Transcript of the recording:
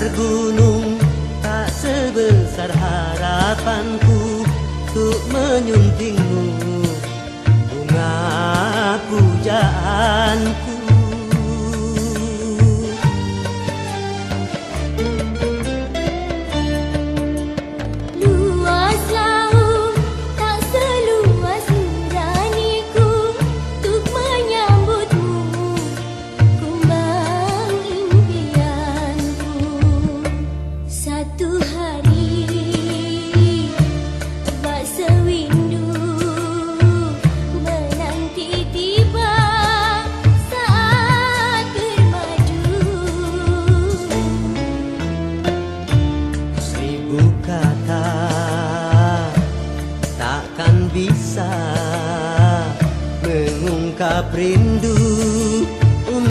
sebesar gunung, tak sebesar harapanku untuk menyuntingmu, bunga pujaanku. Luas laut tak seluas nuraniku untuk menyambutmu, kumbang impianku. Satu hari bak sewindu menanti tiba saat bermaju. Seribu kata takkan bisa mengungkap rindu